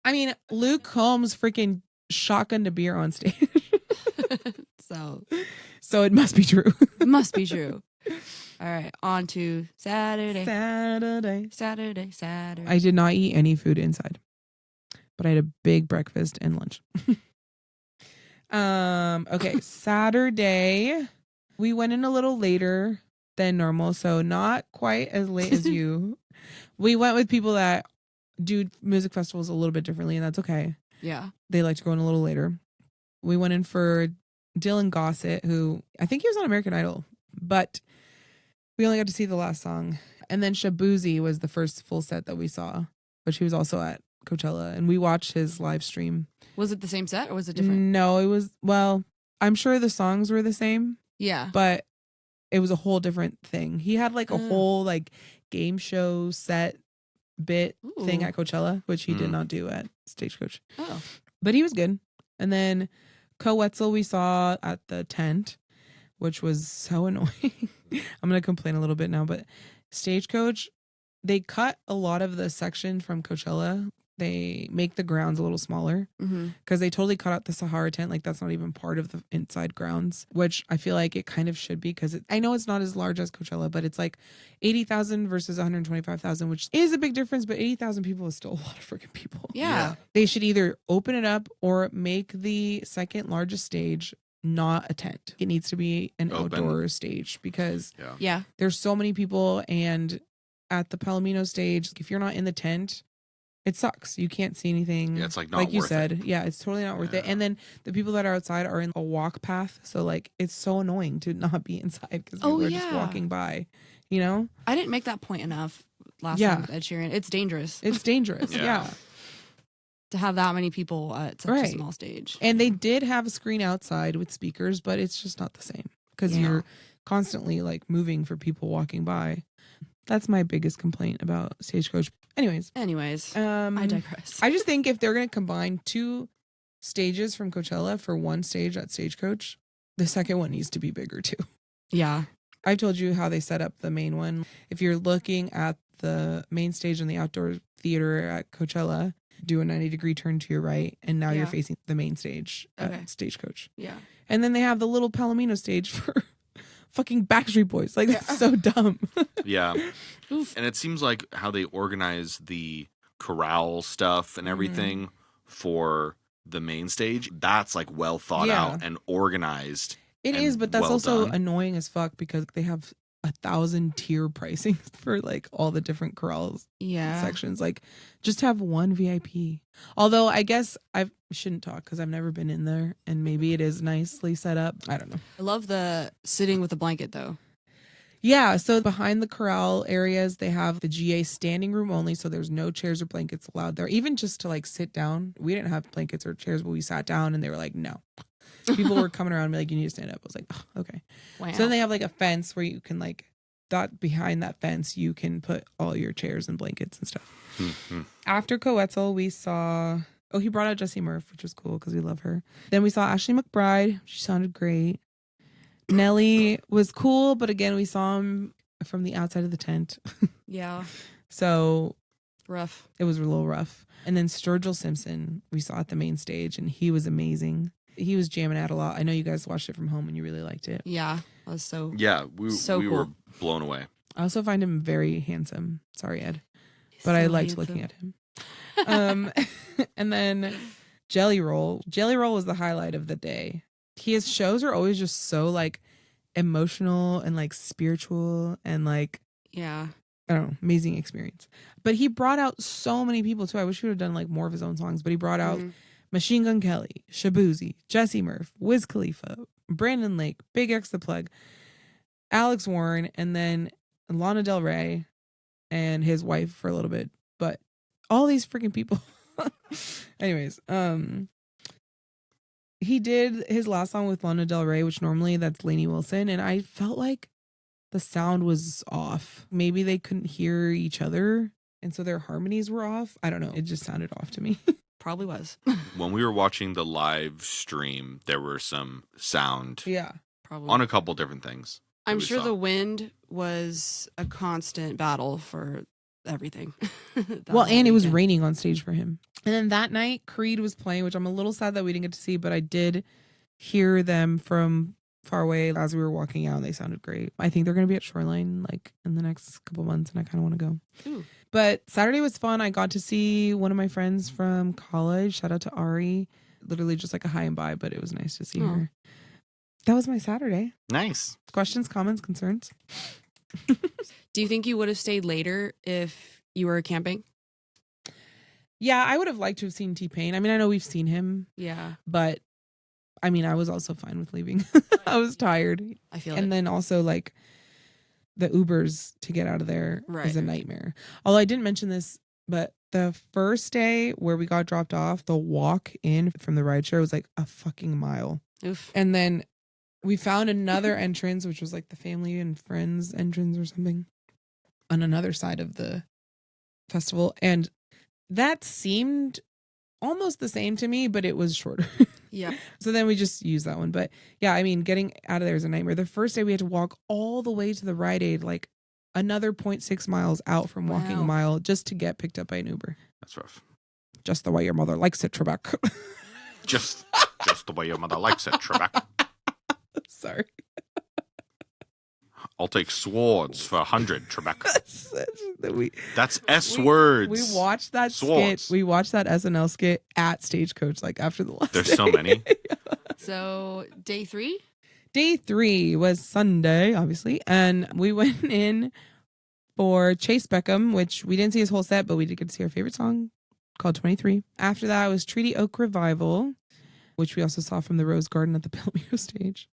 I mean, Luke Combs freaking shotgunned a beer on stage. So it must be true. It must be true. All right, on to Saturday. Saturday. Saturday. I did not eat any food inside, but I had a big breakfast and lunch. Okay, Saturday, we went in a little later than normal, so not quite as late as you. We went with people that do music festivals a little bit differently, and that's okay. Yeah. They like to go in a little later. We went in for Dylan Gossett, who I think he was on American Idol, but we only got to see the last song. And then Shabuzi was the first full set that we saw, but she was also at Coachella, and we watched his live stream. Was it the same set or was it different? No, it was, well, I'm sure the songs were the same, Yeah. but it was a whole different thing. He had like a whole like game show set bit thing at Coachella, which he did not do at Stagecoach. Oh. But he was good. And then Coetzel we saw at the tent, which was so annoying. I'm going to complain a little bit now, but Stagecoach, they cut a lot of the section from Coachella. They make the grounds a little smaller because they totally cut out the Sahara tent. Like that's not even part of the inside grounds, which I feel like it kind of should be because I know it's not as large as Coachella, but it's like 80,000 versus 125,000, which is a big difference. But 80,000 people is still a lot of freaking people. Yeah. They should either open it up or make the second largest stage not a tent. It needs to be an outdoor stage because there's so many people, and at the Palomino stage, if you're not in the tent, it sucks. You can't see anything. Yeah, it's like not like you worth said. it. Yeah, it's totally not worth it. And then the people that are outside are in a walk path, so like it's so annoying to not be inside because people are just walking by. You know, I didn't make that point enough last time with Ed Sheeran. It's dangerous. It's dangerous. Yeah. To have that many people at such a small stage. And they did have a screen outside with speakers, but it's just not the same because you're constantly like moving for people walking by. That's my biggest complaint about Stagecoach. Anyways, I digress. I just think if they're going to combine two stages from Coachella for one stage at Stagecoach, the second one needs to be bigger too. Yeah. I've told you how they set up the main one. If you're looking at the main stage in the outdoor theater at Coachella, do a 90-degree turn to your right, and now you're facing the main stage at Stagecoach. Yeah. And then they have the little Palomino stage for fucking Backstreet Boys. Like, that's so dumb. Yeah. And it seems like how they organize the corral stuff and everything for the main stage, that's like well thought out and organized. It is, but that's also annoying as fuck because they have 1,000 tier pricing for like all the different corrals sections. Like, just have one VIP. Although I guess I shouldn't talk because I've never been in there, and maybe it is nicely set up. I don't know. I love the sitting with a blanket though. Yeah, so behind the corral areas, they have the GA standing room only, so there's no chairs or blankets allowed there. Even just to like sit down. We didn't have blankets or chairs, but we sat down and they were like, no. People were coming around and be like, you need to stand up. I was like, oh, okay. Wow. So then they have like a fence where you can like, that behind that fence, you can put all your chairs and blankets and stuff. After Coetzel, we saw, he brought out Jessie Murph, which was cool because we love her. Then we saw Ashley McBride. She sounded great. Nelly was cool, but again, we saw him from the outside of the tent. Yeah. So Rough. it was a little rough. And then Sturgill Simpson, we saw at the main stage, and he was amazing. He was jamming out a lot. I know you guys watched it from home and you really liked it. Yeah. That was so we cool. were blown away. I also find him very handsome. Sorry, Ed. But So I liked handsome. looking at him. And then Jelly Roll. Jelly Roll was the highlight of the day. His shows are always just so like emotional and like spiritual and like, Yeah. I don't know, amazing experience. But he brought out so many people too. I wish he would have done like more of his own songs, but he brought out Machine Gun Kelly, Shabuzi, Jesse Murph, Wiz Khalifa, Brandon Lake, Big X the Plug, Alex Warren, and then Lana Del Rey and his wife for a little bit. But all these freaking people. Anyways, he did his last song with Lana Del Rey, which normally that's Lainey Wilson, and I felt like the sound was off. Maybe they couldn't hear each other, and so their harmonies were off. I don't know. It just sounded off to me. Probably was. When we were watching the live stream, there were some sound Yeah. Probably. on a couple different things. that I'm we sure saw. the wind was a constant battle for everything. Well, and it was raining on stage for him. And then that night, Creed was playing, which I'm a little sad that we didn't get to see, but I did hear them from far away as we were walking out. They sounded great. I think they're going to be at Shoreline like in the next couple months, and I kind of want to go. Ooh. But Saturday was fun. I got to see one of my friends from college. Shout out to Ari. Literally just like a hi and bye, but it was nice to see her. That was my Saturday. Nice. Questions, comments, concerns? Do you think you would have stayed later if you were camping? Yeah, I would have liked to have seen T-Pain. I mean, I know we've seen him, Yeah. but I mean, I was also fine with leaving. I was tired. I feel And it. then also like the Ubers to get out of there is Right. a nightmare. Although I didn't mention this, but the first day where we got dropped off, the walk in from the rideshare was like a fucking mile. Oof. And then we found another entrance, which was like the family and friends entrance or something on another side of the festival. And that seemed almost the same to me, but it was shorter. Yeah. So then we just used that one. But yeah, I mean, getting out of there is a nightmare. The first day we had to walk all the way to the Rite Aid, like another 0.6 miles out from walking a Wow. mile just to get picked up by an Uber. That's rough. Just the way your mother likes it, Trebek. Just the way your mother likes it, Trebek. Sorry. I'll take swords for 100, Trebek. we, That's S words. we watched that Swords. skit. We watched that SNL skit at Stagecoach, like after the last There's day. so many. So day 3? Day 3 was Sunday, obviously, and we went in for Chase Beckham, which we didn't see his whole set, but we did get to see our favorite song called 23. After that was Treaty Oak Revival, which we also saw from the Rose Garden at the Palomino stage.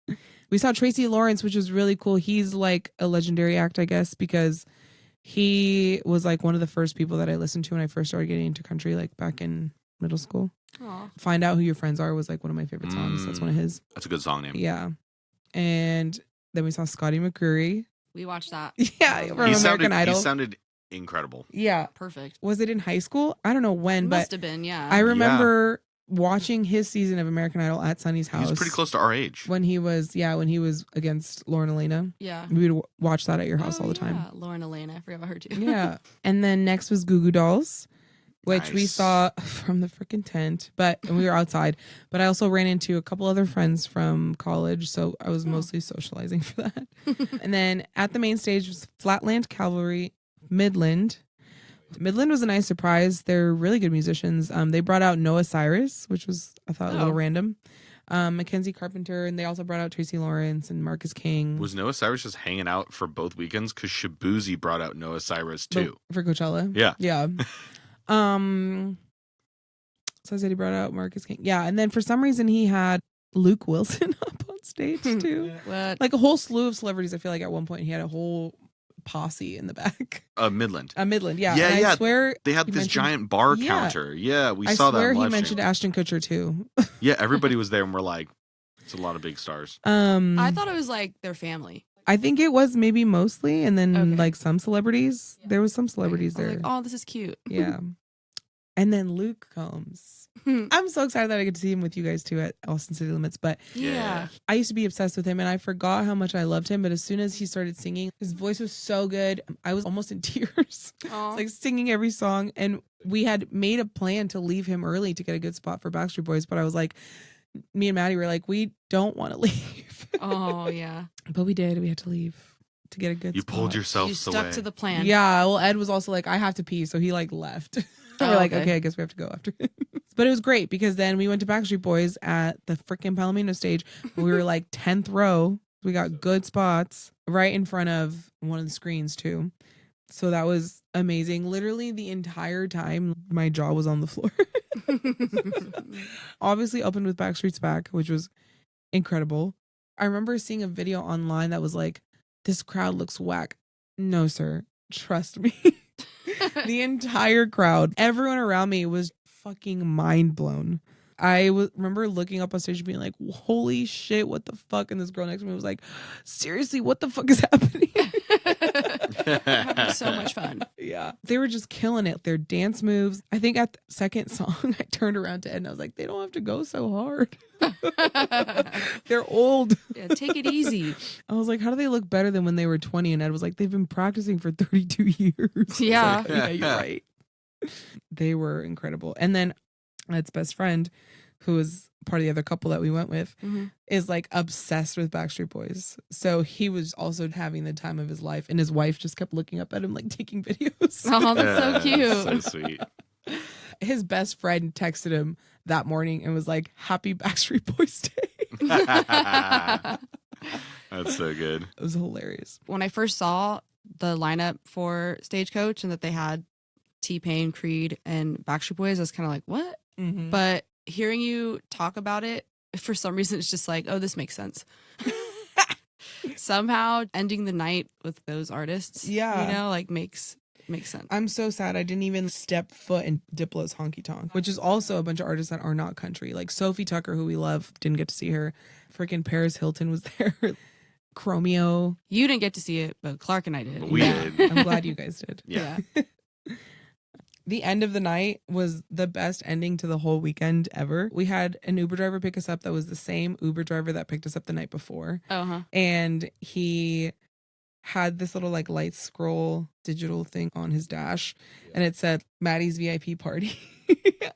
We saw Tracy Lawrence, which was really cool. He's like a legendary act, I guess, because he was like one of the first people that I listened to when I first started getting into country, like back in middle school. Aw. Find Out Who Your Friends Are was like one of my favorite songs. That's one of his. That's a good song name. Yeah. And then we saw Scotty McCreery. We watched that. Yeah, from He American Idol. sounded incredible. Yeah. Perfect. Was it in high school? I don't know when, but Must have been, yeah. I remember watching his season of American Idol at Sonny's house. He was pretty close to our age. When he was against Lauren Elena. Yeah. We would watch that at your house Oh, all the time. yeah. Lauren Elena. I forgot about her too. Yeah. And then next was Goo Goo Dolls, which we Nice. saw from the freaking tent, and we were outside. But I also ran into a couple other friends from college, so I was mostly socializing for that. And then at the main stage was Flatland Cavalry Midland. Midland was a nice surprise. They're really good musicians. They brought out Noah Cyrus, which was, I thought, a little random. Mackenzie Carpenter, and they also brought out Tracy Lawrence and Marcus King. Was Noah Cyrus just hanging out for both weekends? Because Shabuzi brought out Noah Cyrus too. For Coachella. Yeah. Yeah. So I said he brought out Marcus King. Yeah. And then for some reason he had Luke Wilson up on stage too. What? Like a whole slew of celebrities. I feel like at one point he had a whole posse in the back. Midland. Midland. Yeah. Yeah, And yeah. I swear They had he this mentioned- giant bar Yeah. counter. Yeah, we I saw that. swear in he live mentioned stream. Ashton Kutcher too. Yeah, everybody was there, and we're like, it's a lot of big stars. I thought it was like their family. I think it was maybe mostly, and then Okay. like some celebrities. There was some celebrities I was there. like, oh, this is cute. Yeah. And then Luke comes. I'm so excited that I get to see him with you guys too at Austin City Limits. But Yeah. I used to be obsessed with him and I forgot how much I loved him. But as soon as he started singing, his voice was so good. I was almost in tears. I was like singing every song. And we had made a plan to leave him early to get a good spot for Backstreet Boys. But I was like, me and Maddie were like, we don't want to leave. Oh, yeah. But we did. We had to leave to get a good You spot. pulled yourself You away. stuck to the plan. Yeah. Well, Ed was also like, I have to pee. So he like left. We're like, okay, I guess we have to go after him. But it was great because then we went to Backstreet Boys at the freaking Palomino stage. We were like 10th row. We got good spots right in front of one of the screens too. So that was amazing. Literally the entire time my jaw was on the floor. Obviously opened with Backstreet's Back, which was incredible. I remember seeing a video online that was like, this crowd looks whack. No, sir. Trust me. The entire crowd, everyone around me was fucking mind blown. I remember looking up on stage and being like, holy shit, what the fuck? And this girl next to me was like, seriously, what the fuck is happening? Having so much fun. Yeah. They were just killing it. Their dance moves. I think at the second song, I turned around to Ed and I was like, they don't have to go so hard. They're old. Yeah, take it easy. I was like, how do they look better than when they were 20? And Ed was like, they've been practicing for 32 years. Yeah. Like, yeah, you're right. They were incredible. And then Ed's best friend, who was part of the other couple that we went with, is like obsessed with Backstreet Boys. So he was also having the time of his life. And his wife just kept looking up at him, like taking videos. Oh, that's so cute. So sweet. His best friend texted him that morning and was like, happy Backstreet Boys Day. That's so good. It was hilarious. When I first saw the lineup for Stagecoach and that they had T-Pain, Creed, and Backstreet Boys, I was kind of like, what? Mm-hmm. But hearing you talk about it, for some reason, it's just like, oh, this makes sense. Somehow ending the night with those artists, like makes sense. I'm so sad I didn't even step foot in Diplo's Honky Tonk, which is also a bunch of artists that are not country. Like Sophie Tucker, who we love, didn't get to see her. Freaking Paris Hilton was there. Chromeo. You didn't get to see it, but Clark and I did. We did. I'm glad you guys did. Yeah. The end of the night was the best ending to the whole weekend ever. We had an Uber driver pick us up that was the same Uber driver that picked us up the night before. And he had this little like light scroll digital thing on his dash, and it said Maddie's VIP party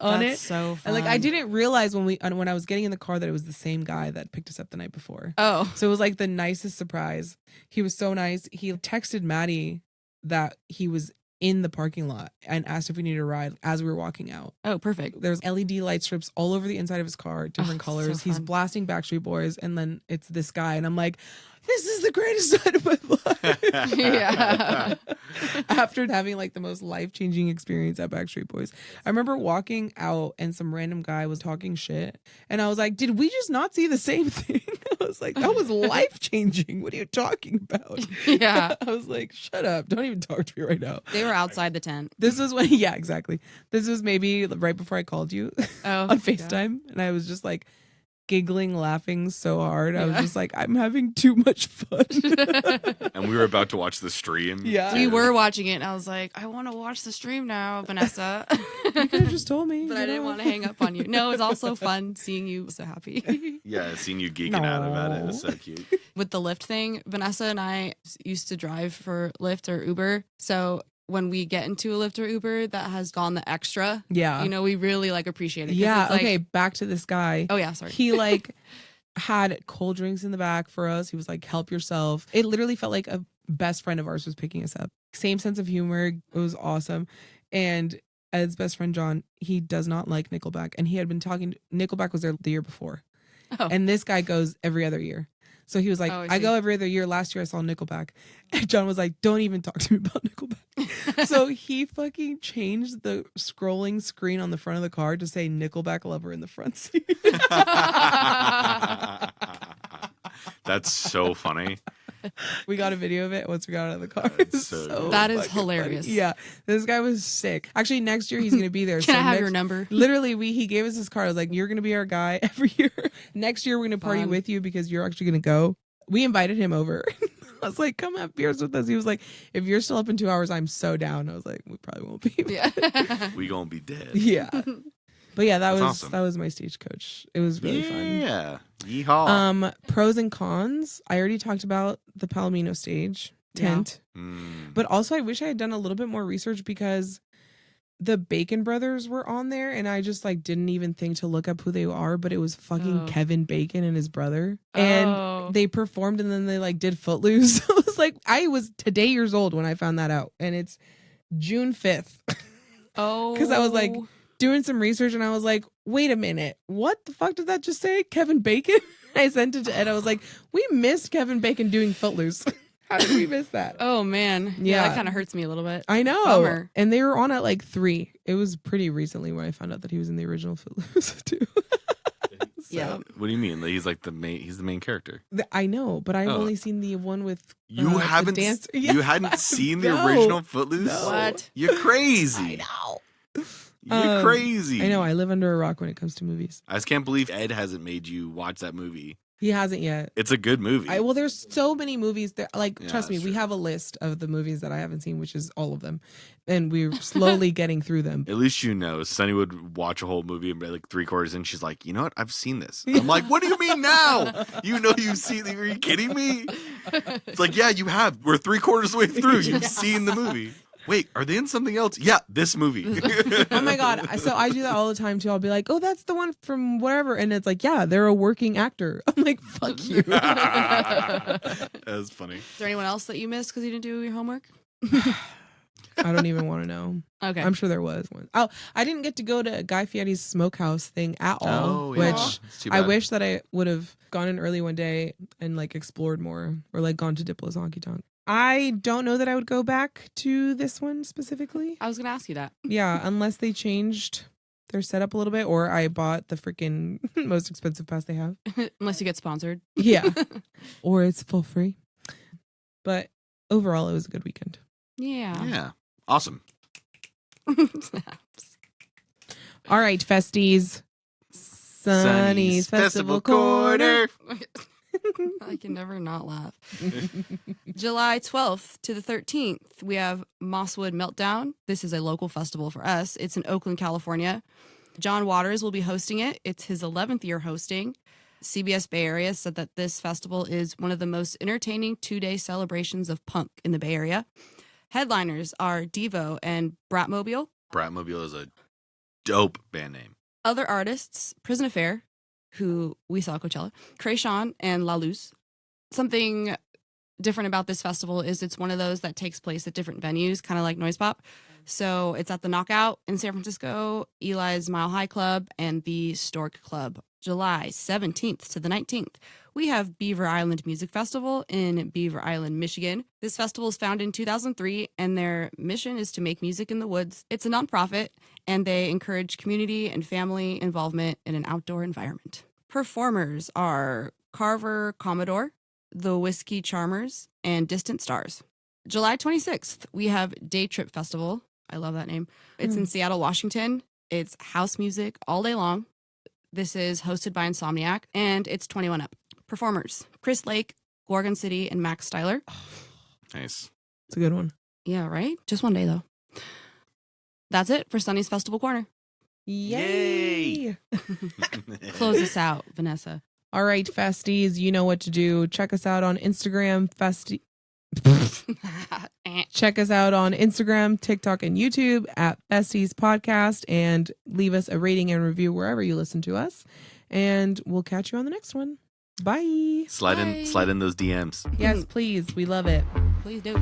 on That's it. so fun. And like I didn't realize when I was getting in the car that it was the same guy that picked us up the night before. Oh. So it was like the nicest surprise. He was so nice. He texted Maddie that he was in the parking lot and asked if we needed a ride as we were walking out. Oh, perfect. There's LED light strips all over the inside of his car, different colors. So He's fun. blasting Backstreet Boys, and then it's this guy, and I'm like, this is the greatest night of my life. Yeah. After having like the most life-changing experience at Backstreet Boys. I remember walking out and some random guy was talking shit, and I was like, did we just not see the same thing? I was like, that was life-changing. What are you talking about? Yeah. I was like, shut up. Don't even talk to me right now. They were outside the tent. This was when, yeah, exactly. This was maybe right before I called you on FaceTime. And I was just like giggling, laughing so hard. I was just like, I'm having too much fun. And we were about to watch the stream. Yeah. We were watching it, and I was like, I want to watch the stream now, Vanessa. You could have just told me. But I didn't want to hang up on you. No, it's also fun seeing you so happy. Yeah, seeing you geeking out about it. It was so cute. With the Lyft thing, Vanessa and I used to drive for Lyft or Uber. So when we get into a Lyft or Uber that has gone the extra, Yeah. you know, we really like appreciate it. 'Cause Yeah. it's like, Okay. Back to this guy. Oh, yeah. Sorry. He like had cold drinks in the back for us. He was like, help yourself. It literally felt like a best friend of ours was picking us up. Same sense of humor. It was awesome. And Ed's best friend, John, he does not like Nickelback. And he had been talking, Nickelback was there the year before. Oh. And this guy goes every other year. So he was like, Oh, I I go see. every other year. Last year I saw Nickelback. And John was like, don't even talk to me about Nickelback. So he fucking changed the scrolling screen on the front of the car to say Nickelback lover in the front seat. That's so funny. We got a video of it once we got out of the car. It was So That is fucking hilarious. funny. Yeah. This guy was sick. Actually, next year he's going to be there. Can I have next- your number? Literally, he gave us his card. I was like, you're going to be our guy every year. Next year, we're going to party Fun. with you because you're actually going to go. We invited him over. was like, come have beers with us. He was like, if you're still up in 2 hours, I'm so down. I was like, we probably won't be. Yeah. We gonna be dead. Yeah. But yeah, That's awesome. that was my stagecoach. It was really fun. Yeah. Yeehaw. Pros and cons. I already talked about the Palomino stage tent. But also I wish I had done a little bit more research because the Bacon brothers were on there and I just like didn't even think to look up who they are, but it was fucking Kevin Bacon and his brother. And they performed and then they like did Footloose. I was like, I was today years old when I found that out. And it's June 5th. Because I was like doing some research and I was like, wait a minute, what the fuck did that just say? Kevin Bacon? I sent it to Ed. I was like, we missed Kevin Bacon doing Footloose. How did we miss that? Oh man. Yeah, that kind of hurts me a little bit. I know. Bummer. And they were on at like 3. It was pretty recently when I found out that he was in the original Footloose too. Yeah. What do you mean? He's like the main. He's the main character. I know, but I've only seen the one with you haven't. You hadn't seen the original Footloose. No. What? You're crazy. I know. You're crazy. I know. I live under a rock when it comes to movies. I just can't believe Ed hasn't made you watch that movie. He hasn't yet. It's a good movie. Well, there's so many movies that, like, Yeah, trust me, that's we true. have a list of the movies that I haven't seen, which is all of them, and we're slowly getting through them. At least you know, Sunny would watch a whole movie and be like 3/4 in, she's like, you know what? I've seen this. I'm like, what do you mean now? You know you've seen it. Are you kidding me? It's like, yeah, you have. We're 3/4 of the way through. You've seen the movie. Wait, are they in something else? Yeah, this movie. Oh my God. So I do that all the time too. I'll be like, oh, that's the one from whatever. And it's like, yeah, they're a working actor. I'm like, fuck you. That's funny. Is there anyone else that you missed because you didn't do your homework? I don't even want to know. Okay. I'm sure there was one. Oh, I didn't get to go to Guy Fieri's smokehouse thing at all, Oh, yeah. which It's too I bad. wish that I would have gone in early one day and like explored more or like gone to Diplo's Honky Tonk. I don't know that I would go back to this one specifically. I was going to ask you that. Yeah, unless they changed their setup a little bit or I bought the freaking most expensive pass they have. Unless you get sponsored. Yeah. Or it's full free. But overall, it was a good weekend. Yeah. Yeah. Awesome. All right, Festies. Sunny's Festival Corner. I can never not laugh. July 12th to the 13th, we have Mosswood Meltdown. This is a local festival for us. It's in Oakland, California. John Waters will be hosting it. It's his 11th year hosting. CBS Bay Area said that this festival is one of the most entertaining 2-day celebrations of punk in the Bay Area. Headliners are Devo and Bratmobile. Bratmobile is a dope band name. Other artists, Prison Affair, who we saw at Coachella, Kreayshawn, and La Luz. Something different about this festival is it's one of those that takes place at different venues, kind of like Noise Pop. So it's at the Knockout in San Francisco, Eli's Mile High Club, and the Stork Club. July 17th to the 19th, we have Beaver Island Music Festival in Beaver Island, Michigan. This festival was founded in 2003, and their mission is to make music in the woods. It's a nonprofit, and they encourage community and family involvement in an outdoor environment. Performers are Carver Commodore, the Whiskey Charmers, and Distant Stars. July 26th, we have Day Trip Festival. I love that name. It's in Seattle, Washington. It's house music all day long. This is hosted by Insomniac, and it's 21 up. Performers, Chris Lake, Gorgon City, and Max Styler. Nice. It's a good one. Yeah, right? Just one day, though. That's it for Sunny's Festival Corner. Yay! Close us out, Vanessa. All right, Festies, you know what to do. Check us out on Instagram, Check us out on Instagram, TikTok, and YouTube at Festies Podcast, and leave us a rating and review wherever you listen to us. And we'll catch you on the next one. Bye. Slide in those DMs. Yes, please. We love it. Please do.